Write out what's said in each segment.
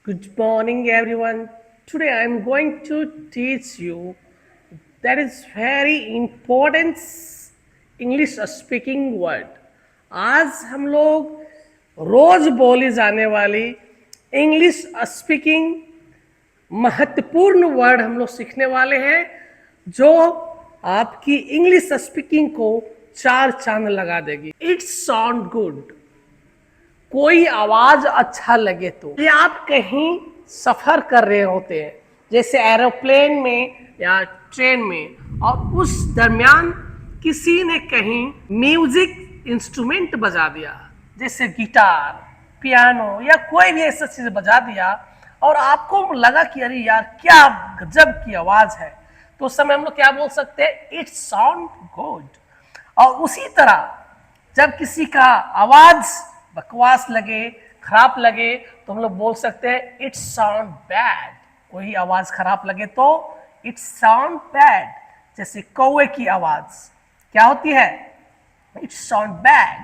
Good morning, everyone. Today I am going to teach you that is very important English speaking word. आज हम लोग रोज बोली जाने वाली इंग्लिश स्पीकिंग महत्वपूर्ण वर्ड हम लोग सीखने वाले हैं जो आपकी इंग्लिश स्पीकिंग को चार चांद लगा देगी. It's sound good. कोई आवाज अच्छा लगे तो ये आप कहीं सफर कर रहे होते हैं जैसे एरोप्लेन में या ट्रेन में और उस दरमियान किसी ने कहीं म्यूजिक इंस्ट्रूमेंट बजा दिया जैसे गिटार, पियानो या कोई भी ऐसा चीज बजा दिया और आपको लगा कि अरे यार क्या गजब की आवाज है, तो उस समय हम लोग क्या बोल सकते हैं? It's sound good. और उसी तरह जब किसी का आवाज बकवास लगे, खराब लगे, तो हम लोग बोल सकते हैं इट्स साउंड बैड. कोई आवाज खराब लगे तो इट्स साउंड बैड. जैसे कौवे की आवाज क्या होती है? It's sound bad.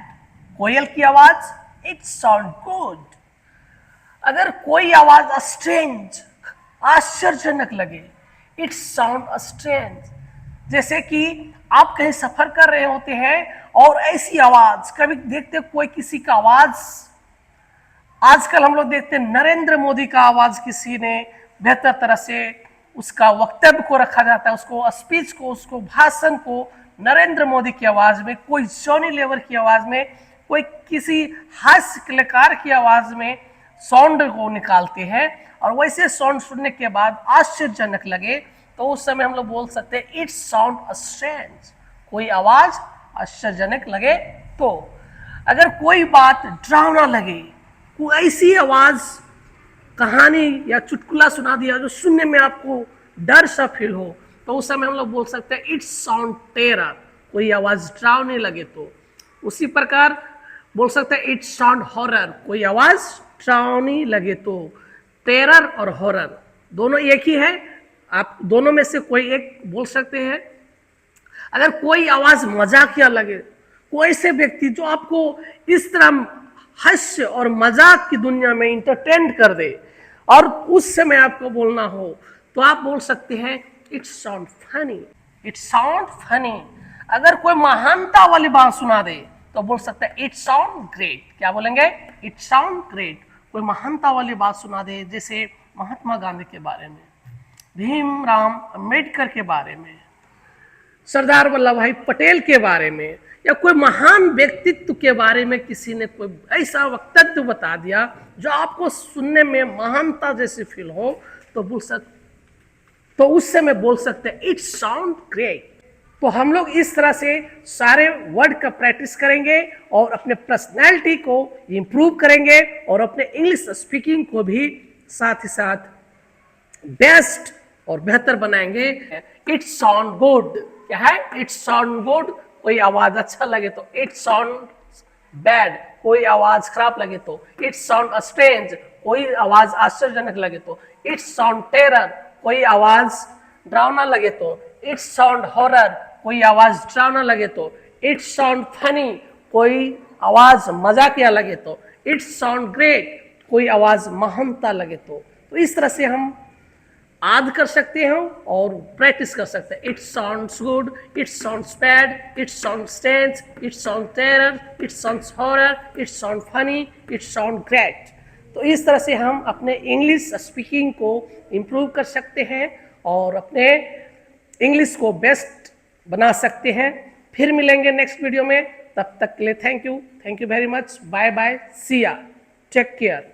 कोयल की आवाज इट्स साउंड गुड. अगर कोई आवाज स्ट्रेंज, आश्चर्यजनक लगे, इट्स साउंड स्ट्रेंज. जैसे कि आप कहीं सफर कर रहे होते हैं और ऐसी आवाज, कभी देखते कोई किसी का आवाज, आजकल हम लोग देखते हैं नरेंद्र मोदी का आवाज किसी ने बेहतर तरह से उसका वक्तव्य को रखा जाता है, उसको स्पीच को, उसको भाषण को नरेंद्र मोदी की आवाज में, कोई जॉनी लीवर की आवाज में, कोई किसी हास्य कलाकार की आवाज में साउंड को निकालते हैं और वैसे साउंड सुनने के बाद आश्चर्यजनक लगे तो उस समय हम लोग बोल सकते हैं इट्स साउंड स्ट्रेंज. कोई आवाज आश्चर्यजनक लगे तो. अगर कोई बात डरावना लगे, कोई ऐसी आवाज, कहानी या चुटकुला सुना दिया जो सुनने में आपको डर सा फील हो, तो उस समय हम लोग बोल सकते हैं इट्स साउंड टेरर. कोई आवाज डरावनी लगे तो. उसी प्रकार बोल सकते हैं इट्स साउंड हॉरर. कोई आवाज डरावनी लगे तो. टेरर और हॉरर दोनों एक ही है, आप दोनों में से कोई एक बोल सकते हैं. अगर कोई आवाज मजाकिया लगे, कोई ऐसे व्यक्ति जो आपको इस तरह हास्य और मजाक की दुनिया में इंटरटेन कर दे और उस समय आपको बोलना हो तो आप बोल सकते हैं it's sound funny. It's sound funny. अगर कोई महानता वाली बात सुना दे तो बोल सकते हैं इट्स साउंड ग्रेट. क्या बोलेंगे? It's sound great. कोई महानता वाली बात सुना दे जैसे महात्मा गांधी के बारे में, भीमराव अंबेडकर के बारे में, सरदार वल्लभ भाई पटेल के बारे में, या कोई महान व्यक्तित्व के बारे में किसी ने कोई ऐसा वक्तव्य बता दिया जो आपको सुनने में महानता जैसे फील हो, तो उस समय बोल सकते हैं इट्स साउंड ग्रेट. तो हम लोग इस तरह से सारे वर्ड का प्रैक्टिस करेंगे और अपने पर्सनैलिटी को इम्प्रूव करेंगे और अपने इंग्लिश स्पीकिंग को भी साथ ही साथ बेस्ट और बेहतर बनाएंगे. It's sound good. क्या है? It's sound good. कोई आवाज अच्छा लगे तो इट्स साउंड बैड. कोई आवाज खराब लगे तो इट्स साउंड स्ट्रेंज. कोई आवाज आश्चर्यजनक लगे तो इट्स साउंड टेरर. कोई आवाज डरावना लगे तो इट्स साउंड हॉरर. कोई आवाज डरावना लगे तो इट्स साउंड फनी. कोई आवाज मजाकिया लगे तो इट्स साउंड ग्रेट. कोई आवाज महानता लगे तो इस तरह से हम आद कर सकते हैं और प्रैक्टिस कर सकते हैं. It's sounds good, it's sounds bad, it's sound strange, it's sound terror, it's sounds horror, it's sound funny, it's sound great. तो इस तरह से हम अपने इंग्लिश स्पीकिंग को इम्प्रूव कर सकते हैं और अपने इंग्लिश को बेस्ट बना सकते हैं. फिर मिलेंगे नेक्स्ट वीडियो में. तब तक के लिए thank you very much. Bye bye. See ya. Take care.